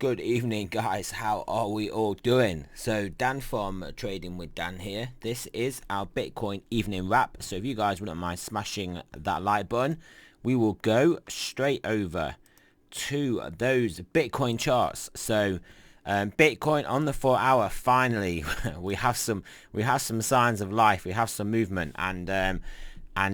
Good evening, guys. How are we all doing? So Dan from Trading with Dan here. This is our Bitcoin evening wrap. So if you guys wouldn't mind smashing that like button, we will go straight over to those Bitcoin charts. So Bitcoin on the 4 hour, finally we have some signs of life. We have some movement, and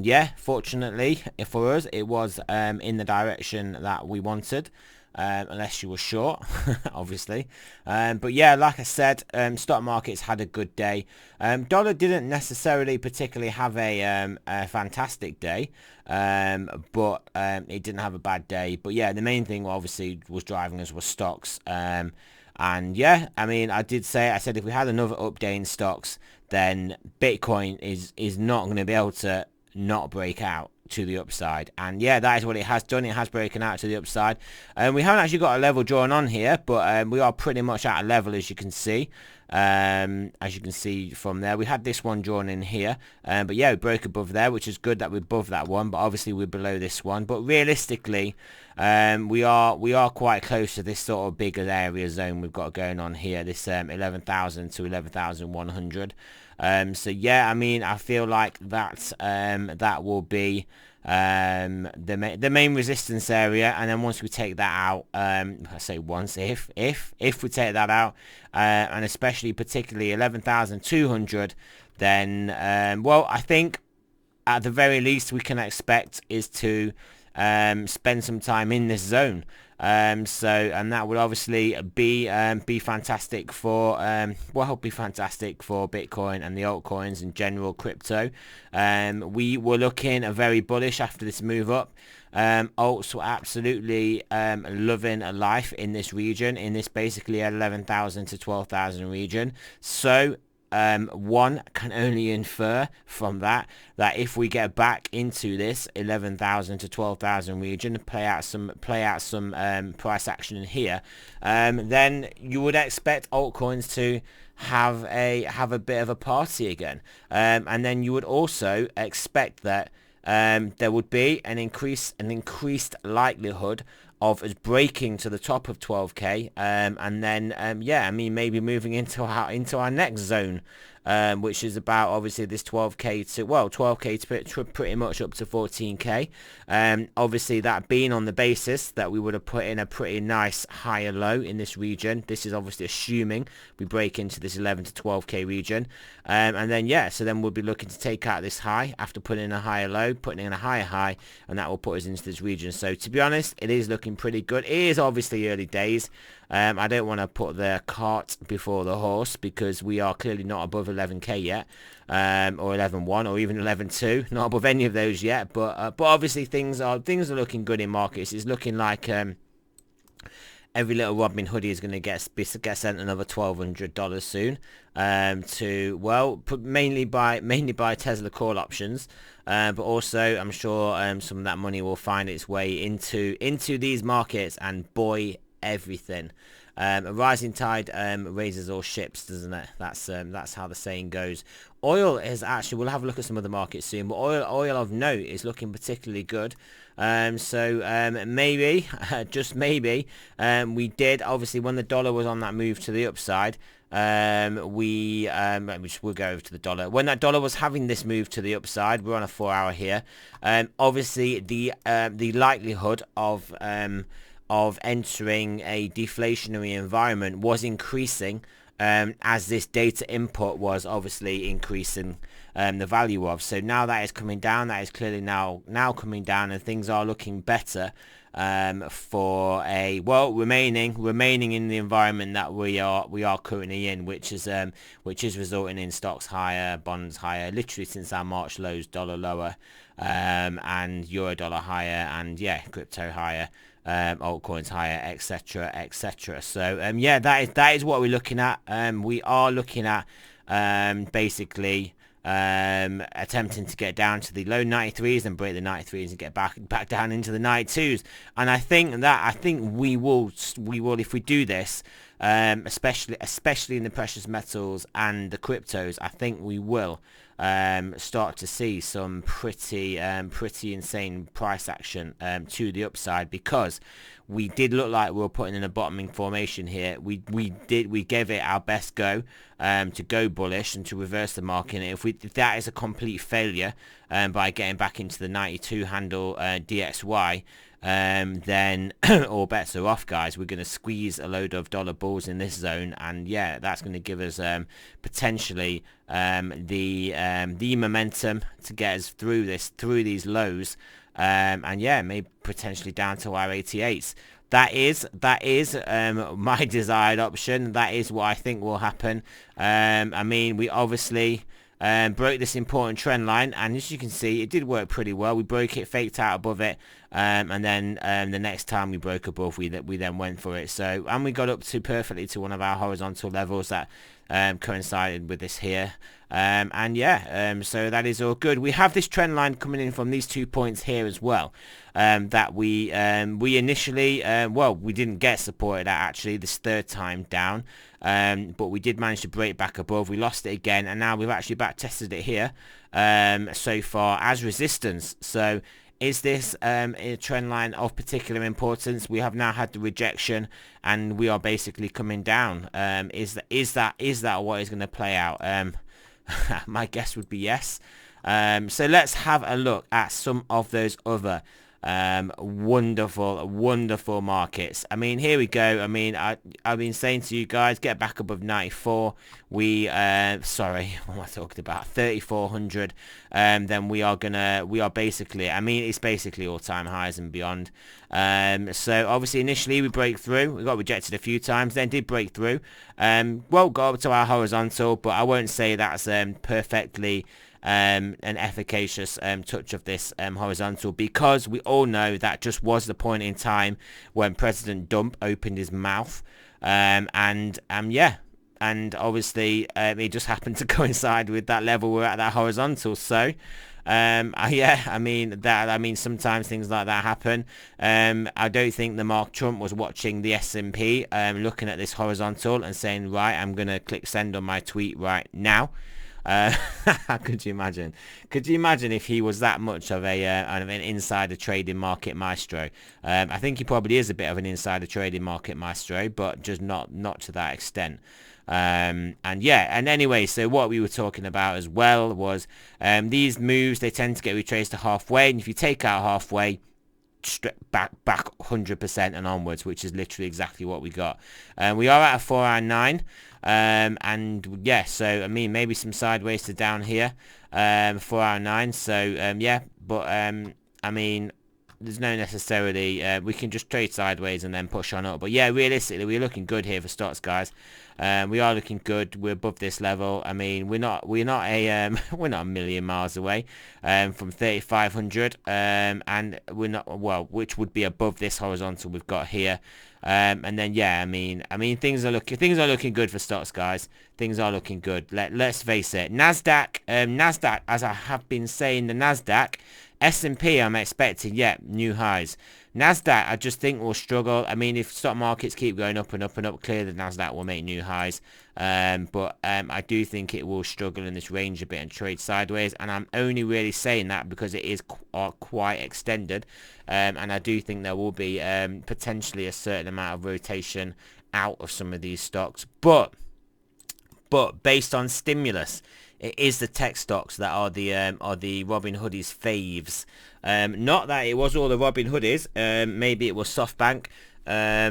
yeah, fortunately for us, it was in the direction that we wanted. Unless you were short, obviously. But yeah, like I said, stock markets had a good day. Dollar didn't necessarily particularly have a fantastic day, but it didn't have a bad day. But yeah, the main thing obviously was driving us was stocks. And yeah, I mean, I said if we had another up day in stocks, then Bitcoin is not going to be able to not break out to the upside. And yeah, that is what it has done. It has broken out to the upside, and we haven't actually got a level drawn on here, but we are pretty much at a level, as you can see. From there, we had this one drawn in here, but yeah, we broke above there, which is good that we're above that one, but obviously we're below this one. But realistically, we are quite close to this sort of bigger area zone we've got going on here, this 11,000 to 11,100. So yeah, I mean, I feel like that will be the main resistance area, and then once we take that out, I say once, if we take that out, and especially particularly 11,200, then well, I think at the very least we can expect is to spend some time in this zone. And that would obviously be fantastic for be fantastic for Bitcoin and the altcoins in general, crypto. We were looking very bullish after this move up. Alts were absolutely loving life in this region, in this basically 11,000 to 12,000 region. So one can only infer from that if we get back into this 11,000 to 12,000 region, play out some price action in here, then you would expect altcoins to have a bit of a party again, and then you would also expect that there would be an increased likelihood of us breaking to the top of 12k, and then yeah, I mean, maybe moving into our next zone, which is about obviously this 12k to pretty much up to 14k. Obviously that being on the basis that we would have put in a pretty nice higher low in this region. This is obviously assuming we break into this 11 to 12k region, and then yeah, so then we'll be looking to take out this high after putting in a higher low, putting in a higher high, and that will put us into this region. So to be honest, it is looking pretty good. It is obviously early days. I don't want to put the cart before the horse, because we are clearly not above 11k yet, or 11.1 or even 11.2, not above any of those yet. But obviously things are looking good in markets. It's looking like every little Robin Hoodie is going to get sent another $1,200 soon, mainly by Tesla call options, but also I'm sure some of that money will find its way into these markets, and boy, everything. A rising tide raises all ships, doesn't it? That's how the saying goes. Oil is actually, we'll have a look at some other markets soon, but oil of note is looking particularly good. Maybe, just maybe, we did, obviously, when the dollar was on that move to the upside, we'll go over to the dollar. When that dollar was having this move to the upside, we're on a 4 hour here. Obviously, the likelihood of entering a deflationary environment was increasing, as this data input was obviously increasing the value of. So now that is coming down. That is clearly now coming down, and things are looking better for remaining in the environment that we are currently in, which is resulting in stocks higher, bonds higher, literally since our March lows, dollar lower, and euro dollar higher, and yeah, crypto higher, altcoins higher, etc. So yeah, that is what we're looking at. We are looking at basically attempting to get down to the low 93s and break the 93s and get back down into the 92s. And I think we will if we do this, especially in the precious metals and the cryptos. I think we will start to see some pretty insane price action to the upside, because we did look like we were putting in a bottoming formation here. We gave it our best go to go bullish and to reverse the market. And if that is a complete failure by getting back into the 92 handle DXY, then all bets are off, guys. We're going to squeeze a load of dollar bulls in this zone, and yeah, that's going to give us potentially the momentum to get us through these lows, and yeah, maybe potentially down to our 88s. That is my desired option. That is what I think will happen. I mean, we obviously broke this important trend line, and as you can see, it did work pretty well. We broke it, faked out above it, and then the next time we broke above, we then went for it. So, and we got up to perfectly to one of our horizontal levels that coincided with this here, and yeah, so that is all good. We have this trend line coming in from these 2 points here as well, that we initially well, we didn't get supported at actually this third time down, but we did manage to break back above. We lost it again, and now we've actually back tested it here so far as resistance. So is this a trend line of particular importance? We have now had the rejection, and we are basically coming down. Is that what is going to play out? My guess would be yes. So let's have a look at some of those other wonderful markets. I mean, here we go. I mean, I've been saying to you guys, get back above 94. We sorry, what am I talking about? 3,400. Then we are basically, I mean, it's basically all-time highs and beyond. So obviously initially we break through. We got rejected a few times, then did break through. Won't go up to our horizontal, but I won't say that's perfectly an efficacious touch of this horizontal, because we all know that just was the point in time when President Dump opened his mouth, yeah, and obviously it just happened to coincide with that level we're at, that horizontal. So yeah, I mean sometimes things like that happen. I don't think the Mark Trump was watching the S&P, looking at this horizontal and saying, right, I'm gonna click send on my tweet right now. Could you imagine? Could you imagine if he was that much of an insider trading market maestro? I think he probably is a bit of an insider trading market maestro, but just not to that extent. And yeah, and anyway, so what we were talking about as well was these moves, they tend to get retraced to halfway, and if you take out halfway, back 100% and onwards, which is literally exactly what we got. We are at a 4-9, and yeah, so I mean maybe some sideways to down here, 4-9. So yeah, but I mean there's no necessarily we can just trade sideways and then push on up. But yeah, realistically we're looking good here for stocks, guys. We are looking good. We're above this level. I mean, we're not we're not a million miles away from 3,500, and we're not, well, which would be above this horizontal we've got here. And then yeah, I mean things are looking good for stocks, guys. Things are looking good. Let's face it. Nasdaq, as I have been saying, the Nasdaq, S&P, I'm expecting, yeah, new highs. Nasdaq, I just think will struggle. I mean, if stock markets keep going up and up and up, clearly the Nasdaq will make new highs. But I do think it will struggle in this range a bit and trade sideways. And I'm only really saying that because it is quite extended. And I do think there will be potentially a certain amount of rotation out of some of these stocks. But based on stimulus, it is the tech stocks that are the Robin Hoodies faves. Not that it was all the Robin Hoodies. Maybe it was SoftBank.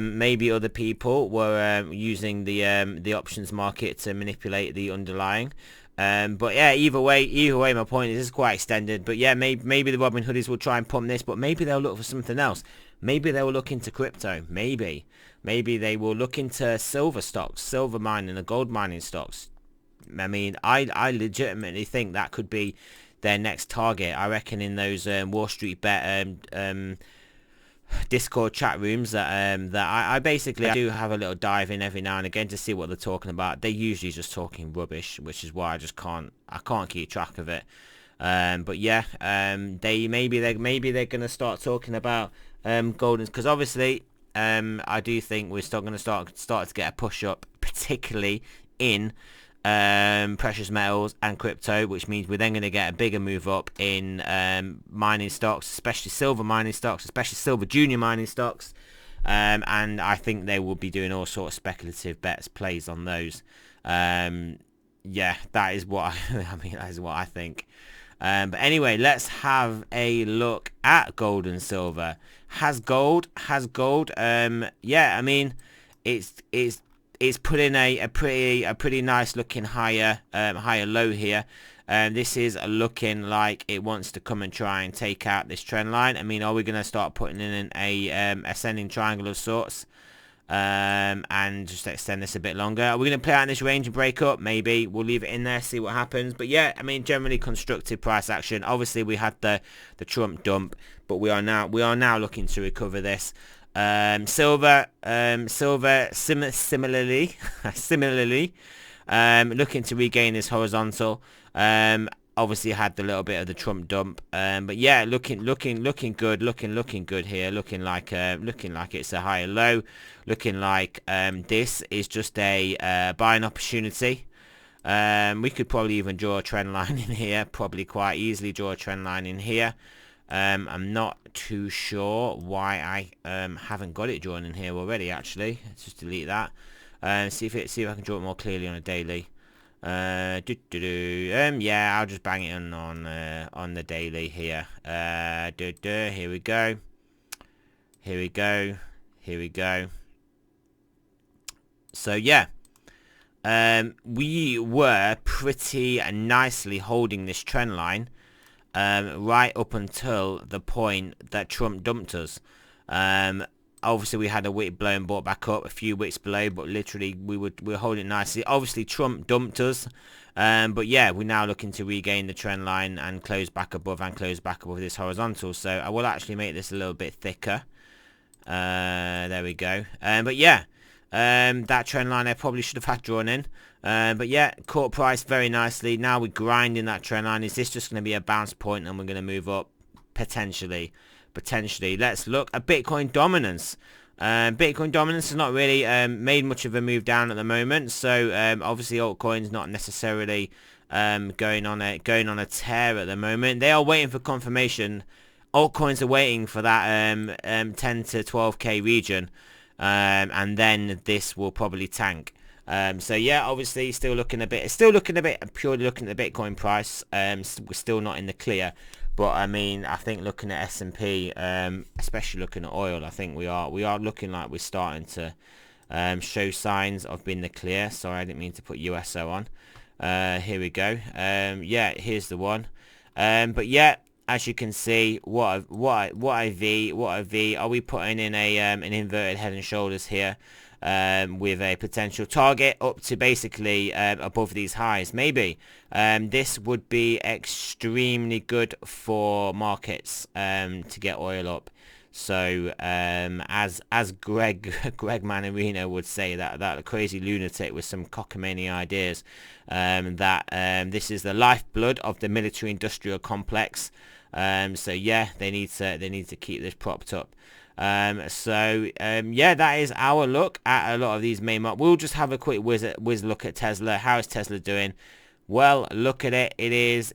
Maybe other people were using the options market to manipulate the underlying. But yeah, either way, my point is quite extended. But yeah, maybe the Robin Hoodies will try and pump this, but maybe they'll look for something else. Maybe they will look into crypto. Maybe they will look into silver stocks, silver mining, and gold mining stocks. I mean, I legitimately think that could be their next target. I reckon in those Wall Street Bet Discord chat rooms that I basically do have a little dive in every now and again to see what they're talking about. They're usually just talking rubbish, which is why I can't keep track of it. But yeah, maybe they're gonna start talking about gold, because obviously I do think we're still gonna start to get a push up, particularly in precious metals and crypto, which means we're then going to get a bigger move up in mining stocks, especially silver mining stocks, especially silver junior mining stocks. And I think they will be doing all sorts of speculative bets, plays on those. Yeah, that is what I mean. That is what I think. But anyway, let's have a look at gold and silver. Has gold? Yeah, I mean, it's put in a pretty nice looking higher low here. This is looking like it wants to come and try and take out this trend line. I mean, are we going to start putting in a ascending triangle of sorts? And just extend this a bit longer. Are we going to play out in this range and break up? Maybe. We'll leave it in there, see what happens. But yeah, I mean, generally constructive price action. Obviously, we had the Trump dump, but we are now looking to recover this. Silver similarly looking to regain this horizontal. Obviously had the little bit of the Trump dump, but yeah, looking good, looking good here, looking like it's a higher low, looking like this is just a buying opportunity. We could probably even draw a trend line in here, probably quite easily draw a trend line in here. I'm not too sure why I haven't got it drawn in here already. Actually, let's just delete that. See if I can draw it more clearly on a daily. Yeah, I'll just bang it on the daily here. Here we go. So yeah, we were pretty nicely holding this trend line right up until the point that Trump dumped us. Obviously, we had a wick blow and bought back up, a few wicks below, but literally we were holding it nicely. Obviously, Trump dumped us, but yeah, we're now looking to regain the trend line and close back above this horizontal. So I will actually make this a little bit thicker. There we go. But yeah, that trend line I probably should have had drawn in. But yeah, caught price very nicely. Now we're grinding that trend line. Is this just going to be a bounce point and we're going to move up? Potentially. Let's look at Bitcoin dominance. Bitcoin dominance has not really made much of a move down at the moment. So obviously altcoins not necessarily going on a tear at the moment. They are waiting for confirmation. Altcoins are waiting for that 10 to 12k region, and then this will probably tank. So yeah, obviously still looking a bit purely looking at the Bitcoin price. We're still not in the clear. But I mean, I think looking at S&P, especially looking at oil, I think we are looking like we're starting to show signs of being the clear. Sorry, I didn't mean to put USO on. Here we go. Yeah, here's the one. But yeah, as you can see, what a V. Are we putting in an inverted head and shoulders here? With a potential target up to basically above these highs. Maybe this would be extremely good for markets to get oil up. So as Greg Manarino would say, that crazy lunatic with some cockamamie ideas, that this is the lifeblood of the military industrial complex. So yeah, they need to keep this propped up. Yeah, that is our look at a lot of these main markets. We'll just have a quick whiz look at Tesla. How is Tesla doing? Well, look at it. It is.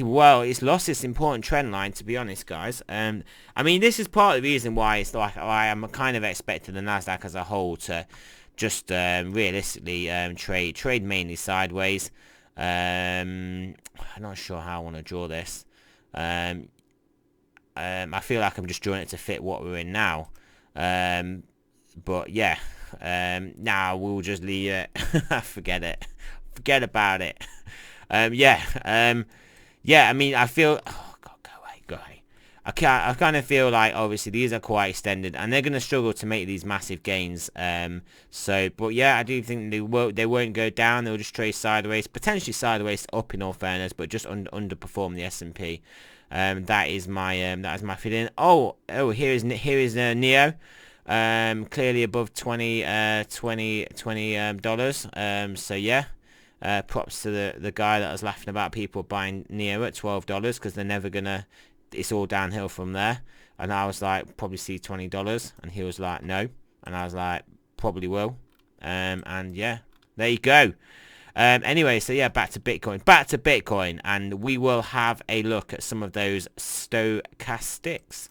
Well, it's lost its important trend line, to be honest, guys. I mean, this is part of the reason why it's like I am kind of expecting the Nasdaq as a whole to just realistically trade mainly sideways. I'm not sure how I want to draw this. I feel like I'm just drawing it to fit what we're in now. But yeah, now we'll just leave it. Forget it. Forget about it. Yeah. I mean, I feel. Oh God, go away. I kind of feel like obviously these are quite extended, and they're going to struggle to make these massive gains. But yeah, I do think they won't go down. They'll just trade sideways, potentially sideways up in all fairness, but just underperform the S&P. That is my feeling. Oh, here is Neo, clearly above $20. So yeah, props to the guy that was laughing about people buying Neo at $12 because they're never gonna. It's all downhill from there. And I was like, probably see $20, and he was like, no, and I was like, probably will. And yeah, there you go. Anyway, so yeah, back to Bitcoin, and we will have a look at some of those stochastics,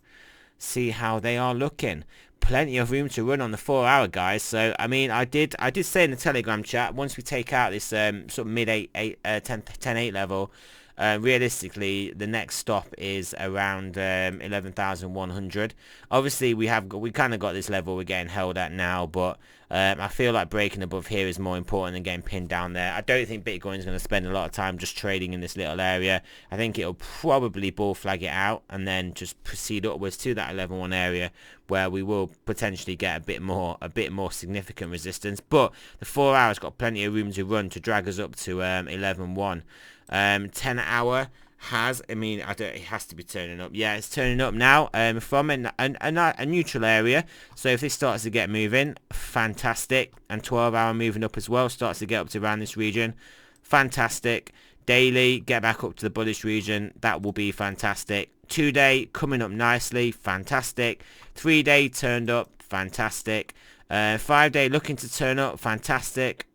see how they are looking. Plenty of room to run on the 4-hour, guys. So I mean, I did say in the Telegram chat, once we take out this sort of mid 10-8 level, realistically the next stop is around 11,100. Obviously we kind of got this level we're getting held at now, but I feel like breaking above here is more important than getting pinned down there. I don't think Bitcoin is going to spend a lot of time just trading in this little area. I think it'll probably bull flag it out and then just proceed upwards to that 11.1 area, where we will potentially get a bit more significant resistance. But the 4 hours got plenty of room to run to drag us up to 11.1. 10-hour has, I mean, it has to be turning up. Yeah, it's turning up now from a neutral area. So if this starts to get moving, fantastic. And 12-hour moving up as well, starts to get up to around this region, fantastic. Daily, get back up to the bullish region, that will be fantastic. 2-day coming up nicely, fantastic. 3-day turned up, fantastic. 5-day looking to turn up, fantastic.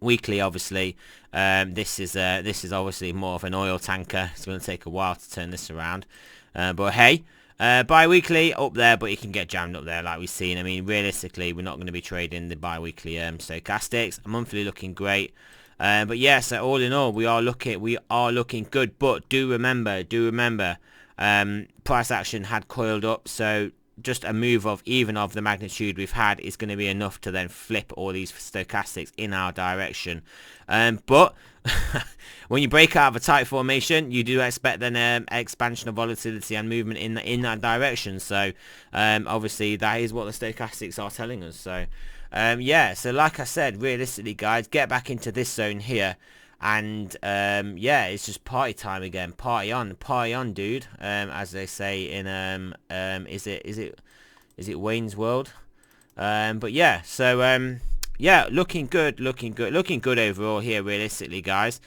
Weekly, obviously, this is obviously more of an oil tanker. It's going to take a while to turn this around, but hey, bi-weekly up there, but you can get jammed up there like we've seen. I mean, realistically, we're not going to be trading the bi-weekly stochastics. Monthly looking great, but yeah, so all in all, we are looking good. But do remember, price action had coiled up, so just a move of even of the magnitude we've had is going to be enough to then flip all these stochastics in our direction. But when you break out of a tight formation, you do expect then expansion of volatility and movement in that direction. So obviously that is what the stochastics are telling us. So yeah, so like I said, realistically, guys, get back into this zone here. And yeah, it's just party time again. Party on, dude. As they say in is it Wayne's World? But yeah, so yeah, looking good overall here, realistically, guys.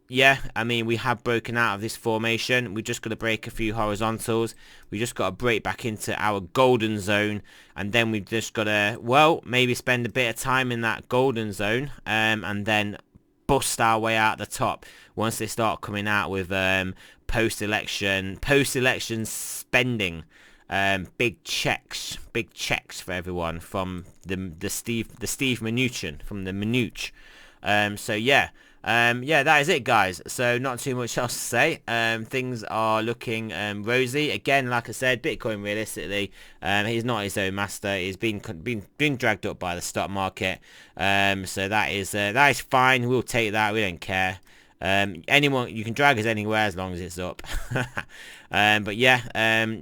Yeah, I mean, we have broken out of this formation. We're just going to break a few horizontals. We just got to break back into our golden zone. And then we've just got to, well, maybe spend a bit of time in that golden zone. And then bust our way out the top once they start coming out with post-election spending. Big checks for everyone from the Steve Mnuchin, from the Mnuch. So yeah. Yeah, that is it, guys. So not too much else to say. Things are looking rosy. Again, like I said, Bitcoin realistically, he's not his own master. He's been dragged up by the stock market. So that is fine. We'll take that. We don't care. Anyone, you can drag us anywhere as long as it's up. But yeah,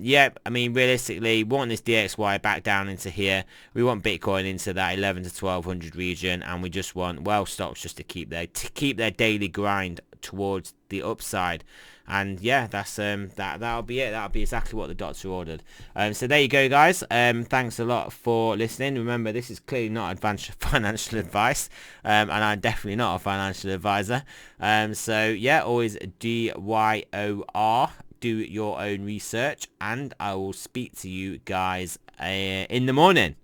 yeah, I mean, realistically, we want this DXY back down into here. We want Bitcoin into that 11 to 1200 region, and we just want, well, stocks just to keep their daily grind towards the upside. And yeah, that's that'll be it. That'll be exactly what the dots are ordered. So there you go, guys. Thanks a lot for listening. Remember, this is clearly not advanced financial advice, and I'm definitely not a financial advisor. So yeah, always DYOR. Do your own research, and I will speak to you guys in the morning.